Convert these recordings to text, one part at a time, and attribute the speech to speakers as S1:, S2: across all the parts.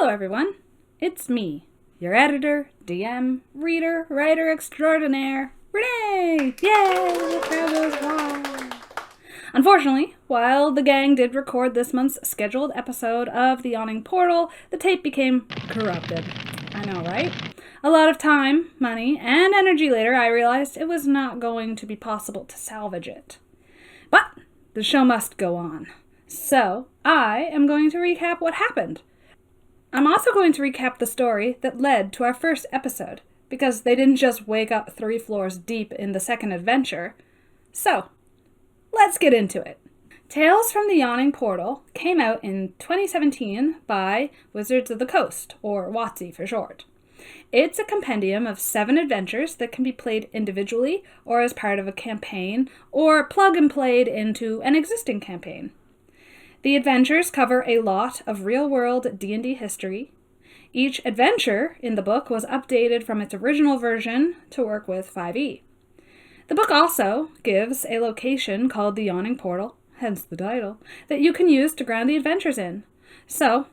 S1: Hello everyone, it's me, your editor, DM, reader, writer extraordinaire, Renee! Yay! The crowd goes wild. Unfortunately, while the gang did record this month's scheduled episode of the Yawning Portal, the tape became corrupted. I know, right? A lot of time, money, and energy later, I realized it was not going to be possible to salvage it. But the show must go on. So, I am going to recap what happened. I'm also going to recap the story that led to our first episode, because they didn't just wake up 3 floors deep in the second adventure. So, let's get into it. Tales from the Yawning Portal came out in 2017 by Wizards of the Coast, or WotC for short. It's a compendium of 7 adventures that can be played individually or as part of a campaign, or plug and played into an existing campaign. The adventures cover a lot of real-world D&D history. Each adventure in the book was updated from its original version to work with 5e. The book also gives a location called the Yawning Portal, hence the title, that you can use to ground the adventures in. So,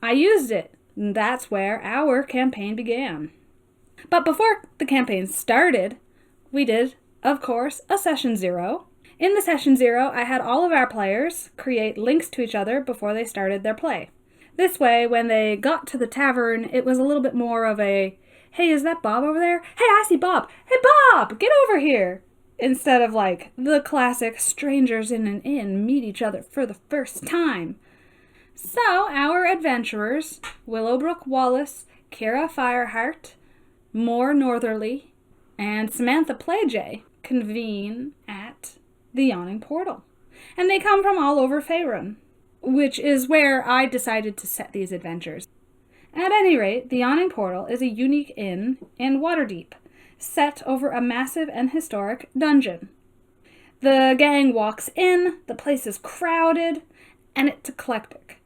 S1: I used it, and that's where our campaign began. But before the campaign started, we did, of course, a Session 0. In the Session 0, I had all of our players create links to each other before they started their play. This way, when they got to the tavern, it was a little bit more of a, hey, is that Bob over there? Hey, I see Bob. Hey, Bob, get over here. Instead of like the classic strangers in an inn meet each other for the first time. So, our adventurers, Willowbrook Wallace, Kira Fireheart, Moore Northerly, and Samantha Playjay convene at the Yawning Portal. And they come from all over Faerun, which is where I decided to set these adventures. At any rate, the Yawning Portal is a unique inn in Waterdeep, set over a massive and historic dungeon. The gang walks in, the place is crowded, and it's eclectic.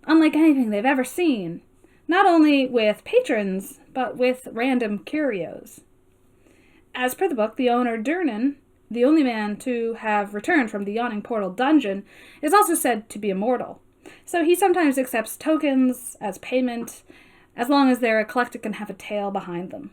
S1: Unlike anything they've ever seen, not only with patrons, but with random curios. As per the book, the owner, Durnan, the only man to have returned from the Yawning Portal dungeon, is also said to be immortal. So he sometimes accepts tokens as payment, as long as they're eclectic and have a tale behind them.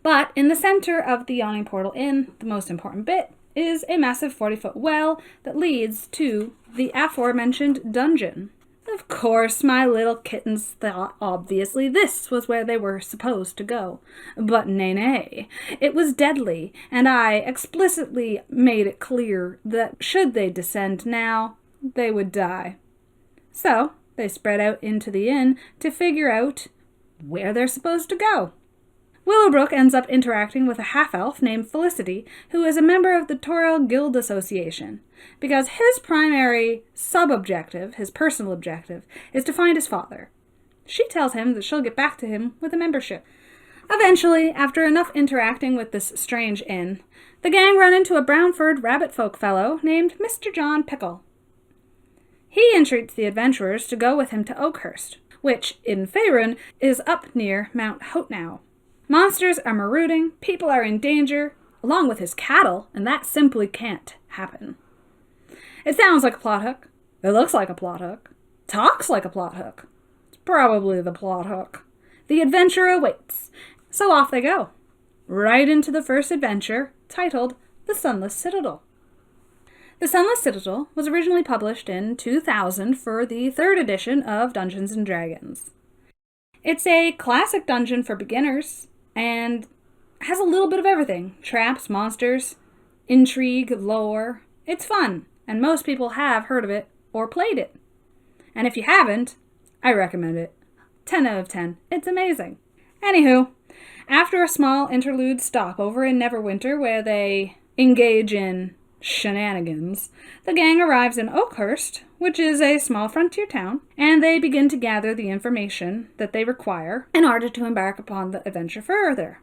S1: But in the center of the Yawning Portal Inn, the most important bit, is a massive 40-foot well that leads to the aforementioned dungeon. Of course, my little kittens thought, obviously, this was where they were supposed to go. But nay. It was deadly, and I explicitly made it clear that should they descend now, they would die. So, they spread out into the inn to figure out where they're supposed to go. Willowbrook ends up interacting with a half-elf named Felicity, who is a member of the Toril Guild Association, because his primary sub-objective, his personal objective, is to find his father. She tells him that she'll get back to him with a membership. Eventually, after enough interacting with this strange inn, the gang run into a brown-furred rabbit-folk fellow named Mr. John Pickle. He entreats the adventurers to go with him to Oakhurst, which, in Faerun, is up near Mount Hotenow. Monsters are marauding, people are in danger, along with his cattle, and that simply can't happen. It sounds like a plot hook. It looks like a plot hook. Talks like a plot hook. It's probably the plot hook. The adventure awaits. So off they go. Right into the first adventure, titled The Sunless Citadel. The Sunless Citadel was originally published in 2000 for the 3rd edition of Dungeons & Dragons. It's a classic dungeon for beginners, and has a little bit of everything. Traps, monsters, intrigue, lore. It's fun, and most people have heard of it or played it. And if you haven't, I recommend it. 10 out of 10. It's amazing. Anywho, after a small interlude stop over in Neverwinter where they engage in shenanigans, the gang arrives in Oakhurst, which is a small frontier town, and they begin to gather the information that they require in order to embark upon the adventure further.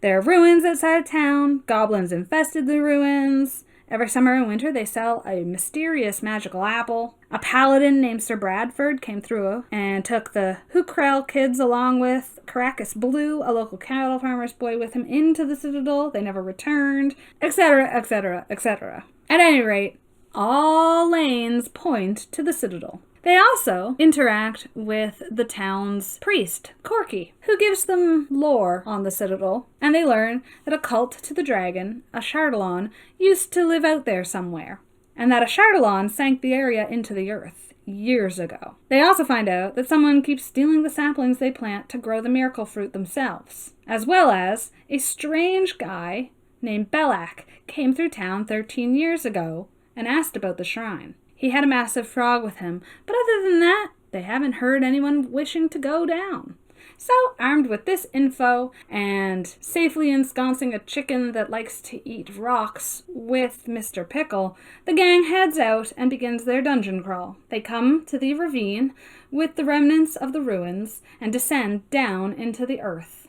S1: There are ruins outside of town, goblins infested the ruins. Every summer and winter they sell a mysterious magical apple. A paladin named Sir Bradford came through and took the Hookrell kids along with Caracas Blue, a local cattle farmer's boy, with him into the citadel. They never returned, etc., etc., etc. At any rate, all lanes point to the citadel. They also interact with the town's priest, Corky, who gives them lore on the Citadel, and they learn that a cult to the dragon, a Chardalon, used to live out there somewhere, and that a Chardalon sank the area into the earth years ago. They also find out that someone keeps stealing the saplings they plant to grow the miracle fruit themselves, as well as a strange guy named Belak came through town 13 years ago and asked about the shrine. He had a massive frog with him, but other than that, they haven't heard anyone wishing to go down. So, armed with this info and safely ensconcing a chicken that likes to eat rocks with Mr. Pickle, the gang heads out and begins their dungeon crawl. They come to the ravine with the remnants of the ruins and descend down into the earth.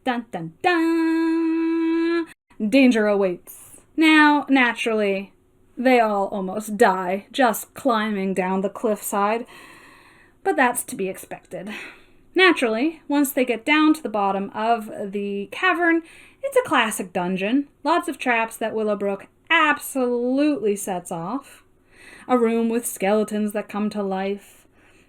S1: Dun dun dun! Danger awaits. Now, naturally, they all almost die just climbing down the cliffside, but that's to be expected. Naturally, once they get down to the bottom of the cavern, it's a classic dungeon. Lots of traps that Willowbrook absolutely sets off. A room with skeletons that come to life,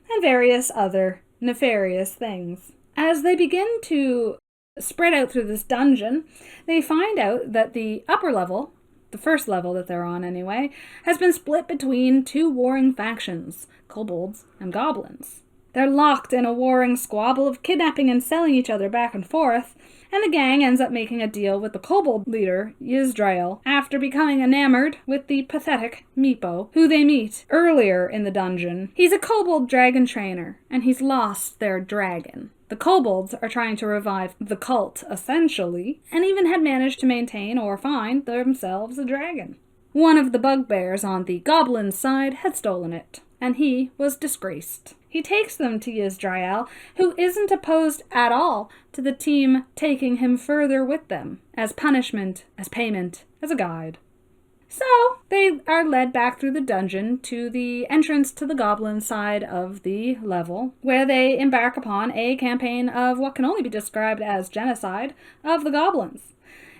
S1: and various other nefarious things. As they begin to spread out through this dungeon, they find out that the upper level, the first level that they're on anyway, has been split between two warring factions, kobolds and goblins. They're locked in a warring squabble of kidnapping and selling each other back and forth, and the gang ends up making a deal with the kobold leader, Yzdrael, after becoming enamored with the pathetic Meepo, who they meet earlier in the dungeon. He's a kobold dragon trainer, and he's lost their dragon. The kobolds are trying to revive the cult, essentially, and even had managed to maintain or find themselves a dragon. One of the bugbears on the goblin side had stolen it, and he was disgraced. He takes them to Yzdrael, who isn't opposed at all to the team taking him further with them, as punishment, as payment, as a guide. So, they are led back through the dungeon to the entrance to the goblin side of the level, where they embark upon a campaign of what can only be described as genocide of the goblins,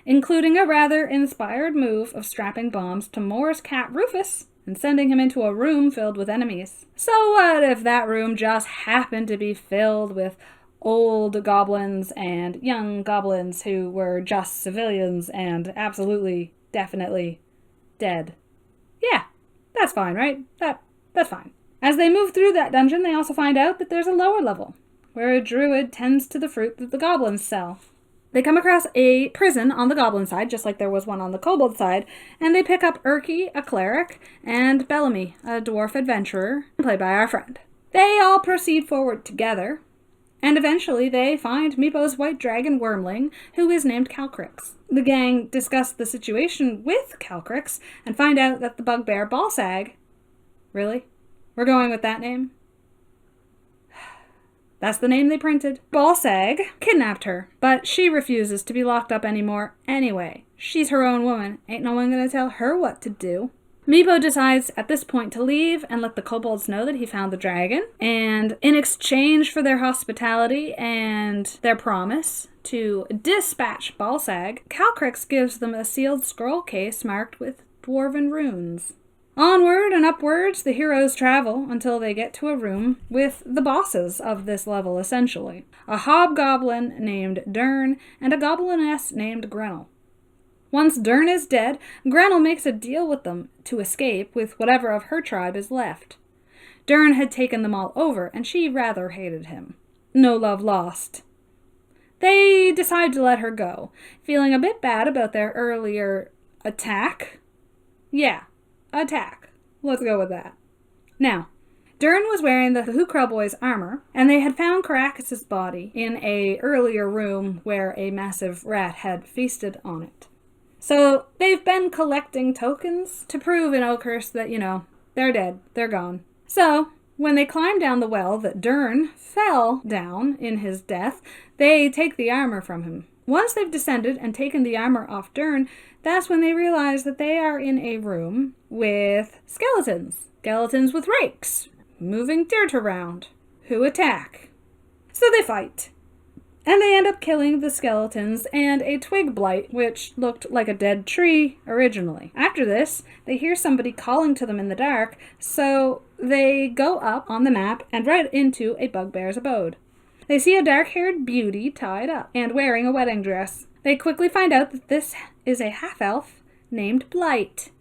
S1: including a rather inspired move of strapping bombs to Moore's cat Rufus and sending him into a room filled with enemies. So what if that room just happened to be filled with old goblins and young goblins who were just civilians and absolutely, definitely dead? Yeah, that's fine, right? That's fine. As they move through that dungeon, they also find out that there's a lower level, where a druid tends to the fruit that the goblins sell. They come across a prison on the goblin side, just like there was one on the kobold side, and they pick up Urki, a cleric, and Bellamy, a dwarf adventurer, played by our friend. They all proceed forward together, and eventually they find Meepo's white dragon wormling, who is named Calcrix. The gang discuss the situation with Calcrix and find out that the bugbear Balsag... Really? We're going with that name? That's the name they printed. Balsag kidnapped her, but she refuses to be locked up anymore anyway. She's her own woman. Ain't no one gonna tell her what to do. Meepo decides at this point to leave and let the kobolds know that he found the dragon, and in exchange for their hospitality and their promise to dispatch Balsag, Calcrix gives them a sealed scroll case marked with dwarven runes. Onward and upwards, the heroes travel until they get to a room with the bosses of this level, essentially. A hobgoblin named Dern and a gobliness named Grenell. Once Dern is dead, Grenell makes a deal with them to escape with whatever of her tribe is left. Dern had taken them all over, and she rather hated him. No love lost. They decide to let her go, feeling a bit bad about their earlier attack. Yeah. Attack. Let's go with that. Now, Dern was wearing the Hukrell boys' armor, and they had found Caracas' body in a earlier room where a massive rat had feasted on it. So they've been collecting tokens to prove in Oakhurst that, they're dead, they're gone. So when they climb down the well that Dern fell down in his death, they take the armor from him. Once they've descended and taken the armor off Dern, that's when they realize that they are in a room with skeletons. Skeletons with rakes, moving dirt around, who attack. So they fight. And they end up killing the skeletons and a twig blight, which looked like a dead tree originally. After this, they hear somebody calling to them in the dark, so they go up on the map and right into a bugbear's abode. They see a dark-haired beauty tied up and wearing a wedding dress. They quickly find out that this is a half-elf named Blight.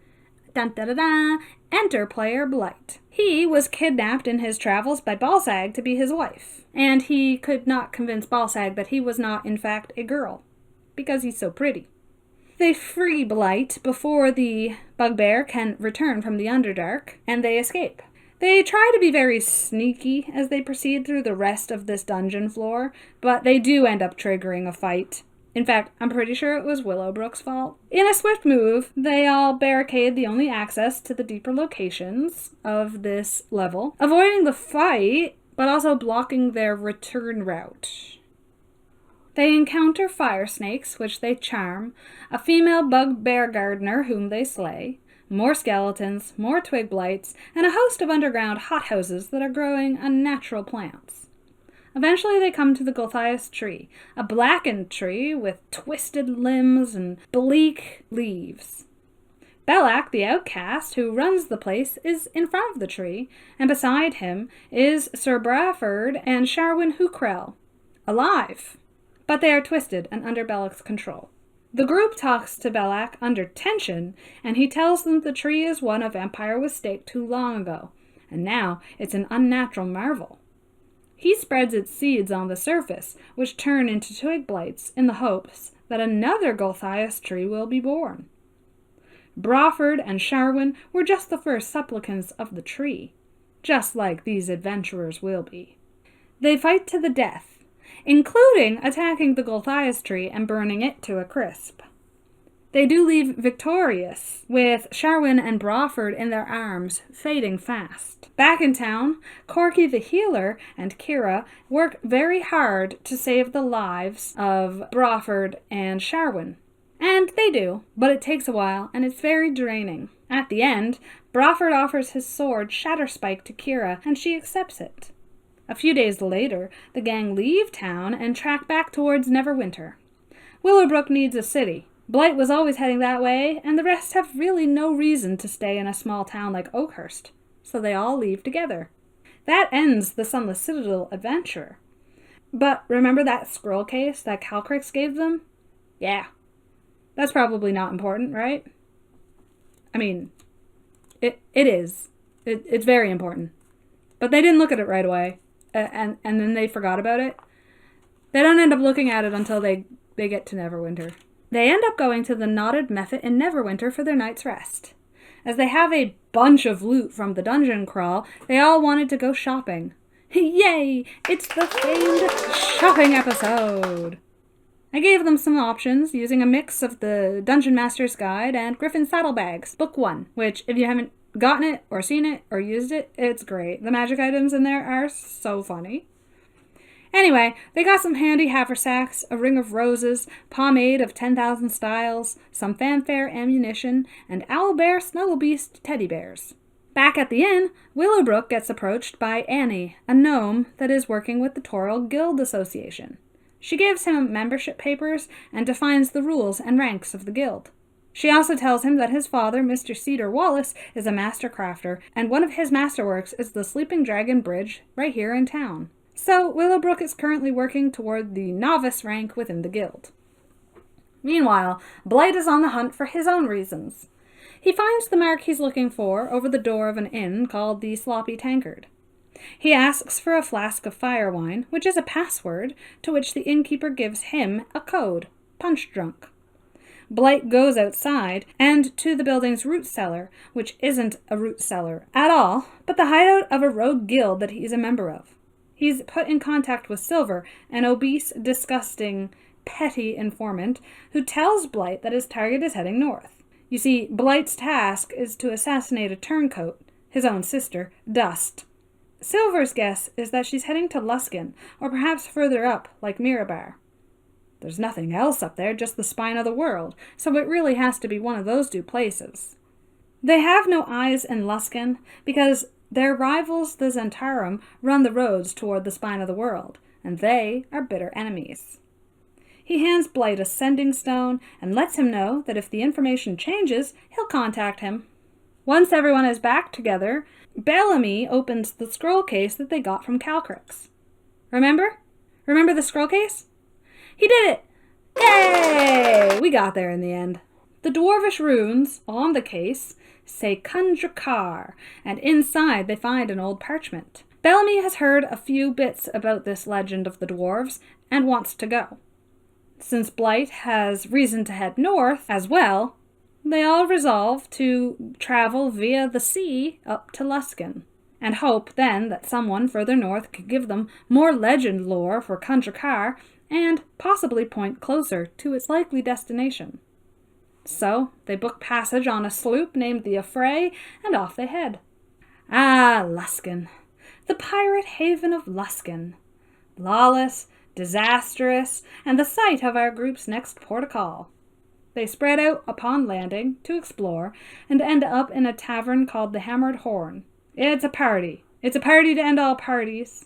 S1: Dun-da-da-da! Enter player Blight. He was kidnapped in his travels by Balsag to be his wife, and he could not convince Balsag that he was not, in fact, a girl, because he's so pretty. They free Blight before the bugbear can return from the Underdark, and they escape. They try to be very sneaky as they proceed through the rest of this dungeon floor, but they do end up triggering a fight. In fact, I'm pretty sure it was Willowbrook's fault. In a swift move, they all barricade the only access to the deeper locations of this level, avoiding the fight, but also blocking their return route. They encounter fire snakes, which they charm, a female bugbear gardener whom they slay, more skeletons, more twig blights, and a host of underground hothouses that are growing unnatural plants. Eventually they come to the Gulthias tree, a blackened tree with twisted limbs and bleak leaves. Belak, the outcast who runs the place, is in front of the tree, and beside him is Sir Bradford and Sharwin Hukrell, alive, but they are twisted and under Belak's control. The group talks to Belak under tension, and he tells them the tree is one a vampire was staked too long ago, and now it's an unnatural marvel. He spreads its seeds on the surface, which turn into twig blights in the hopes that another Gulthias tree will be born. Brawford and Sharwin were just the first supplicants of the tree, just like these adventurers will be. They fight to the death, including attacking the Gulthias tree and burning it to a crisp. They do leave victorious, with Sharwin and Brawford in their arms, fading fast. Back in town, Corky the healer and Kira work very hard to save the lives of Brawford and Sharwin. And they do, but it takes a while, and it's very draining. At the end, Brawford offers his sword Shatterspike to Kira, and she accepts it. A few days later, the gang leave town and track back towards Neverwinter. Willowbrook needs a city. Blight was always heading that way, and the rest have really no reason to stay in a small town like Oakhurst, so they all leave together. That ends the Sunless Citadel adventure. But remember that scroll case that Calcrix gave them? Yeah. That's probably not important, right? I mean, it is. It's very important. But they didn't look at it right away, and then they forgot about it. They don't end up looking at it until they get to Neverwinter. They end up going to the Knotted Method in Neverwinter for their night's rest. As they have a bunch of loot from the dungeon crawl, they all wanted to go shopping. Yay! It's the famed shopping episode! I gave them some options using a mix of the Dungeon Master's Guide and Griffin Saddlebags, Book 1, which, if you haven't gotten it or seen it or used it, it's great. The magic items in there are so funny. Anyway, they got some handy haversacks, a ring of roses, pomade of 10,000 styles, some fanfare ammunition, and owlbear snugglebeast teddy bears. Back at the inn, Willowbrook gets approached by Annie, a gnome that is working with the Toril Guild Association. She gives him membership papers and defines the rules and ranks of the guild. She also tells him that his father, Mr. Cedar Wallace, is a master crafter, and one of his masterworks is the Sleeping Dragon Bridge right here in town. So Willowbrook is currently working toward the novice rank within the guild. Meanwhile, Blight is on the hunt for his own reasons. He finds the mark he's looking for over the door of an inn called the Sloppy Tankard. He asks for a flask of fire wine, which is a password, to which the innkeeper gives him a code, Punch Drunk. Blight goes outside and to the building's root cellar, which isn't a root cellar at all, but the hideout of a rogue guild that he's a member of. He's put in contact with Silver, an obese, disgusting, petty informant who tells Blight that his target is heading north. You see, Blight's task is to assassinate a turncoat, his own sister, Dust. Silver's guess is that she's heading to Luskan, or perhaps further up, like Mirabar. There's nothing else up there, just the spine of the world, so it really has to be one of those two places. They have no eyes in Luskan, because their rivals, the Zentarum, run the roads toward the spine of the world, and they are bitter enemies. He hands Blight a sending stone and lets him know that if the information changes, he'll contact him. Once everyone is back together, Bellamy opens the scroll case that they got from Calcrix. Remember? Remember the scroll case? He did it! Yay! We got there in the end. The dwarvish runes on the case say Kundrakar, and inside they find an old parchment. Bellamy has heard a few bits about this legend of the dwarves and wants to go. Since Blight has reason to head north as well, they all resolve to travel via the sea up to Luskan, and hope then that someone further north could give them more legend lore for Kundrakar and possibly point closer to its likely destination. So they book passage on a sloop named the Affray, and off they head. Ah, Luskan, the pirate haven of Luskan. Lawless, disastrous, and the site of our group's next port of call. They spread out upon landing to explore and end up in a tavern called the Hammered Horn. It's a party. It's a party to end all parties.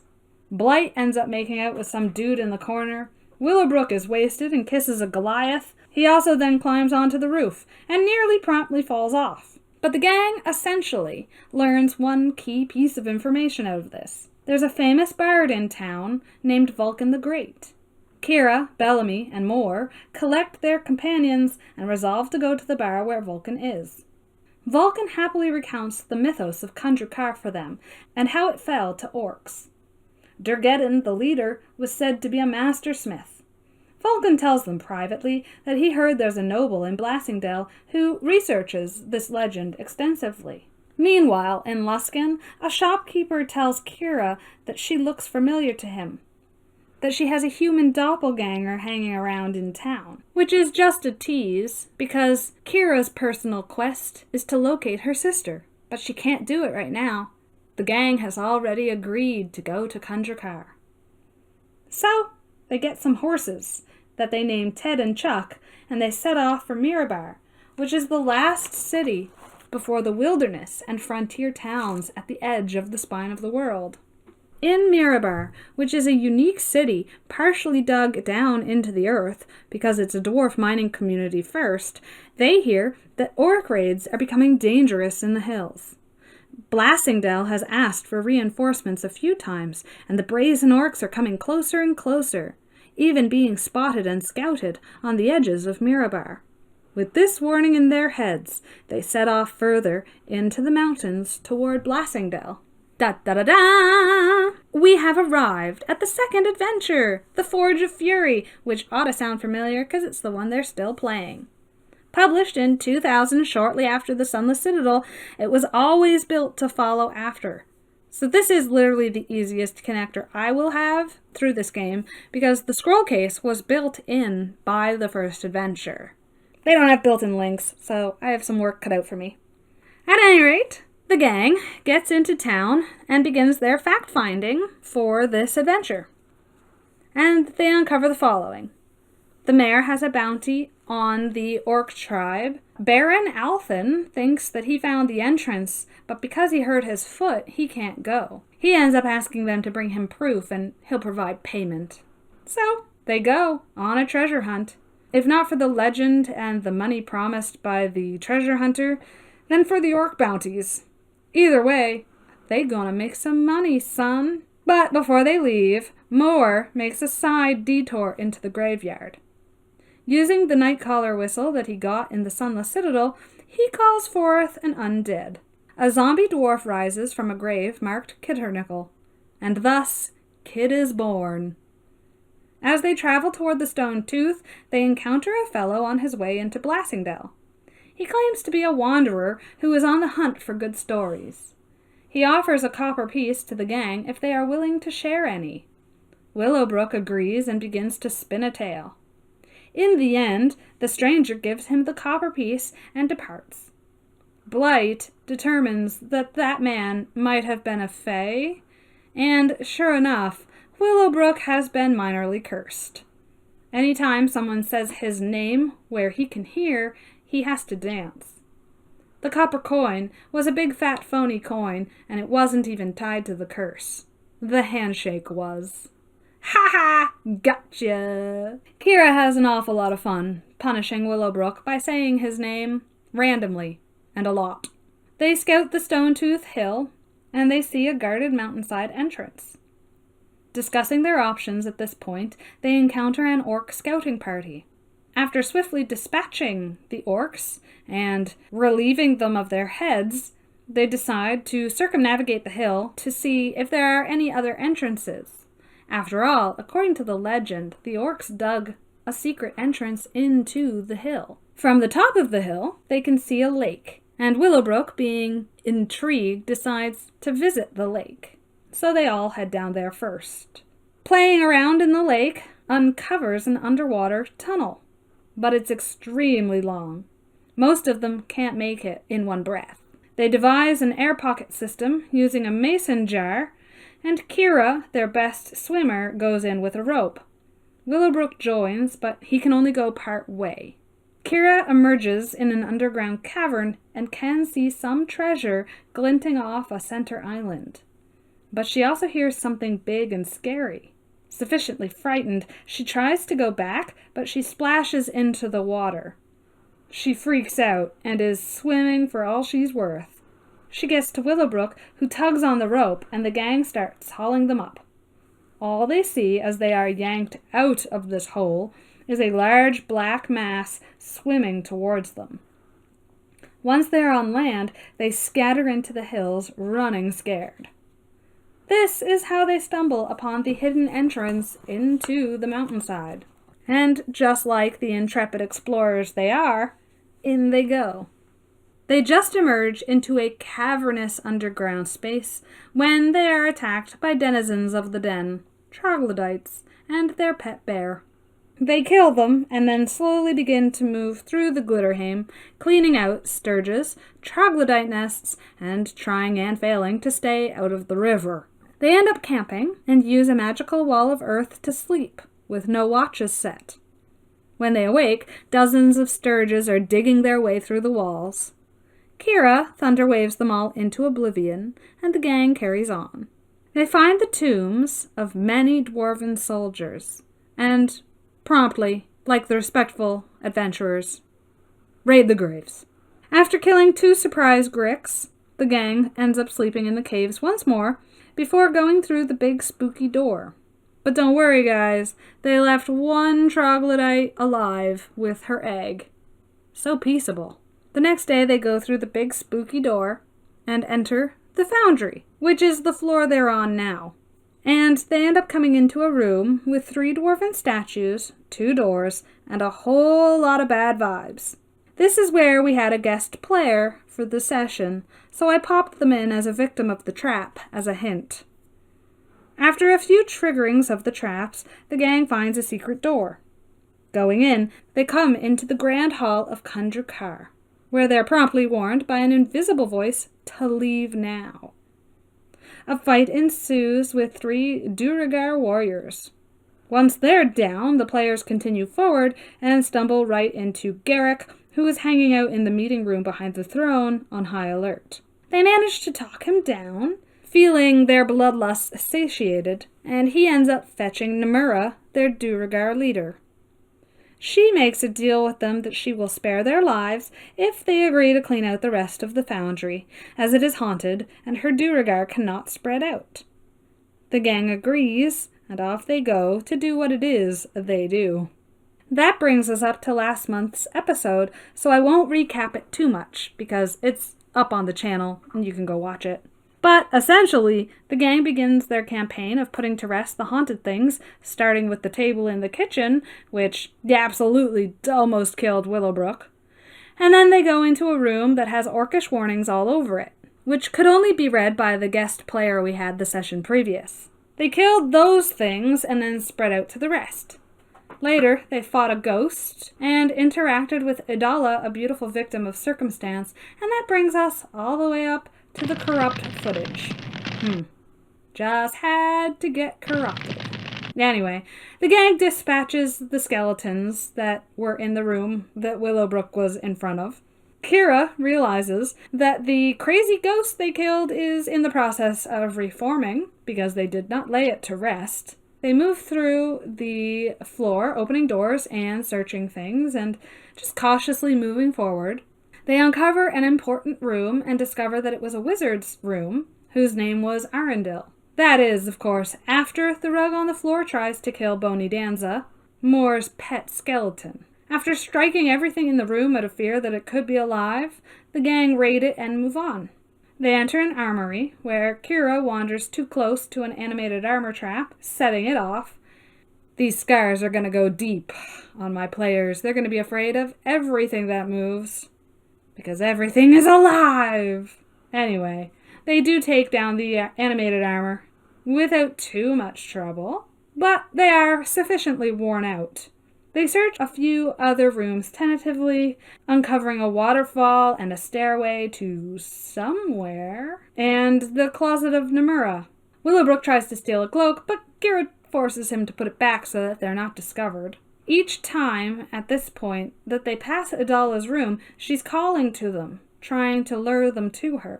S1: Blight ends up making out with some dude in the corner. Willowbrook is wasted and kisses a Goliath. He also then climbs onto the roof and nearly promptly falls off. But the gang essentially learns one key piece of information out of this. There's a famous bard in town named Vulcan the Great. Kira, Bellamy, and more collect their companions and resolve to go to the bar where Vulcan is. Vulcan happily recounts the mythos of Kundrakar for them and how it fell to orcs. Durgeddon, the leader, was said to be a master smith. Vulcan tells them privately that he heard there's a noble in Blassingdale who researches this legend extensively. Meanwhile, in Luskan, a shopkeeper tells Kira that she looks familiar to him, that she has a human doppelganger hanging around in town, which is just a tease because Kira's personal quest is to locate her sister, but she can't do it right now. The gang has already agreed to go to Kundrakar. So, they get some horses that they name Ted and Chuck, and they set off for Mirabar, which is the last city before the wilderness and frontier towns at the edge of the spine of the world. In Mirabar, which is a unique city partially dug down into the earth because it's a dwarf mining community first, they hear that orc raids are becoming dangerous in the hills. Blassingdale has asked for reinforcements a few times, and the brazen orcs are coming closer and closer, even being spotted and scouted on the edges of Mirabar. With this warning in their heads, they set off further into the mountains toward Blassingdale. Da-da-da-da! We have arrived at the second adventure, The Forge of Fury, which ought to sound familiar because it's the one they're still playing. Published in 2000 shortly after the Sunless Citadel, it was always built to follow after. So this is literally the easiest connector I will have through this game because the scroll case was built in by the first adventure. They don't have built-in links, so I have some work cut out for me. At any rate, the gang gets into town and begins their fact-finding for this adventure. And they uncover the following. The mayor has a bounty on the orc tribe. Baron Althen thinks that he found the entrance, but because he hurt his foot, he can't go. He ends up asking them to bring him proof, and he'll provide payment. So, they go on a treasure hunt. If not for the legend and the money promised by the treasure hunter, then for the orc bounties. Either way, they gonna make some money, son. But before they leave, Moore makes a side detour into the graveyard. Using the Nightcaller whistle that he got in the Sunless Citadel, he calls forth an undead. A zombie dwarf rises from a grave marked Kitternickel, and thus Kid is born. As they travel toward the Stone Tooth, they encounter a fellow on his way into Blassingdale. He claims to be a wanderer who is on the hunt for good stories. He offers a copper piece to the gang if they are willing to share any. Willowbrook agrees and begins to spin a tale. In the end, the stranger gives him the copper piece and departs. Blight determines that that man might have been a fae, and sure enough, Willowbrook has been minorly cursed. Anytime someone says his name where he can hear, he has to dance. The copper coin was a big fat phony coin, and it wasn't even tied to the curse. The handshake was. Ha ha! Gotcha! Kira has an awful lot of fun punishing Willowbrook by saying his name randomly and a lot. They scout the Stonetooth Hill, and they see a guarded mountainside entrance. Discussing their options at this point, they encounter an orc scouting party. After swiftly dispatching the orcs and relieving them of their heads, they decide to circumnavigate the hill to see if there are any other entrances. After all, according to the legend, the orcs dug a secret entrance into the hill. From the top of the hill, they can see a lake, and Willowbrook, being intrigued, decides to visit the lake. So they all head down there first. Playing around in the lake uncovers an underwater tunnel, but it's extremely long. Most of them can't make it in one breath. They devise an air pocket system using a mason jar, and Kira, their best swimmer, goes in with a rope. Willowbrook joins, but he can only go part way. Kira emerges in an underground cavern and can see some treasure glinting off a center island. But she also hears something big and scary. Sufficiently frightened, she tries to go back, but she splashes into the water. She freaks out and is swimming for all she's worth. She gets to Willowbrook, who tugs on the rope, and the gang starts hauling them up. All they see as they are yanked out of this hole is a large black mass swimming towards them. Once they are on land, they scatter into the hills, running scared. This is how they stumble upon the hidden entrance into the mountainside. And just like the intrepid explorers they are, in they go. They just emerge into a cavernous underground space when they are attacked by denizens of the den, troglodytes, and their pet bear. They kill them and then slowly begin to move through the Glitterhaim, cleaning out sturges, troglodyte nests, and trying and failing to stay out of the river. They end up camping and use a magical wall of earth to sleep, with no watches set. When they awake, dozens of sturges are digging their way through the walls. Kira thunder waves them all into oblivion, and the gang carries on. They find the tombs of many dwarven soldiers, and promptly, like the respectful adventurers, raid the graves. After killing 2 surprise Gricks, the gang ends up sleeping in the caves once more before going through the big spooky door. But don't worry, guys, they left one troglodyte alive with her egg. So peaceable. The next day they go through the big spooky door and enter the foundry, which is the floor they're on now. And they end up coming into a room with 3 dwarven statues, 2 doors, and a whole lot of bad vibes. This is where we had a guest player for the session, so I popped them in as a victim of the trap as a hint. After a few triggerings of the traps, the gang finds a secret door. Going in, they come into the Grand Hall of Kundrakar, where they're promptly warned by an invisible voice to leave now. A fight ensues with 3 Duergar warriors. Once they're down, the players continue forward and stumble right into Garrick, who is hanging out in the meeting room behind the throne on high alert. They manage to talk him down, feeling their bloodlust satiated, and he ends up fetching Namura, their Duergar leader. She makes a deal with them that she will spare their lives if they agree to clean out the rest of the foundry, as it is haunted and her Duergar cannot spread out. The gang agrees, and off they go to do what it is they do. That brings us up to last month's episode, so I won't recap it too much, because it's up on the channel and you can go watch it. But essentially, the gang begins their campaign of putting to rest the haunted things, starting with the table in the kitchen, which absolutely almost killed Willowbrook. And then they go into a room that has orcish warnings all over it, which could only be read by the guest player we had the session previous. They killed those things and then spread out to the rest. Later, they fought a ghost and interacted with Idala, a beautiful victim of circumstance, and that brings us all the way up to the corrupt footage. Just had to get corrupted. Anyway, the gang dispatches the skeletons that were in the room that Willowbrook was in front of. Kira realizes that the crazy ghost they killed is in the process of reforming, because they did not lay it to rest. They move through the floor, opening doors and searching things, and just cautiously moving forward. They uncover an important room and discover that it was a wizard's room, whose name was Arundel. That is, of course, after the rug on the floor tries to kill Bony Danza, Moore's pet skeleton. After striking everything in the room out of fear that it could be alive, the gang raid it and move on. They enter an armory, where Kira wanders too close to an animated armor trap, setting it off. These scars are going to go deep on my players. They're going to be afraid of everything that moves, because everything is alive! Anyway, they do take down the animated armor without too much trouble, but they are sufficiently worn out. They search a few other rooms tentatively, uncovering a waterfall and a stairway to somewhere, and the closet of Nomura. Willowbrook tries to steal a cloak, but Kira forces him to put it back so that they're not discovered. Each time, at this point, that they pass Adala's room, she's calling to them, trying to lure them to her.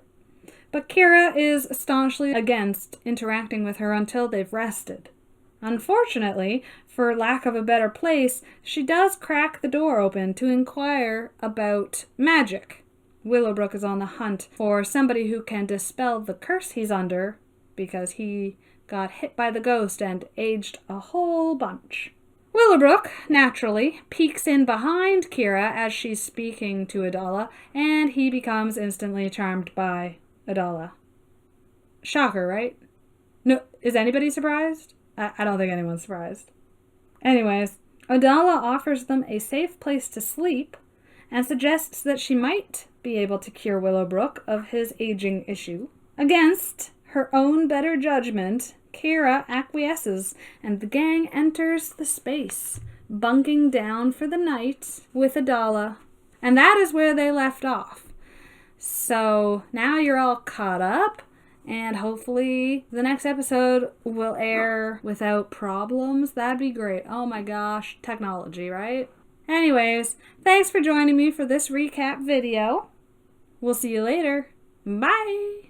S1: But Kira is staunchly against interacting with her until they've rested. Unfortunately, for lack of a better place, she does crack the door open to inquire about magic. Willowbrook is on the hunt for somebody who can dispel the curse he's under, because he got hit by the ghost and aged a whole bunch. Willowbrook, naturally, peeks in behind Kira as she's speaking to Adala, and he becomes instantly charmed by Adala. Shocker, right? No, is anybody surprised? I don't think anyone's surprised. Anyways, Adala offers them a safe place to sleep and suggests that she might be able to cure Willowbrook of his aging issue. Against her own better judgment, Kira acquiesces, and the gang enters the space, bunking down for the night with Adala. And that is where they left off. So now you're all caught up, and hopefully the next episode will air without problems. That'd be great. Oh my gosh, technology, right? Anyways, thanks for joining me for this recap video. We'll see you later. Bye!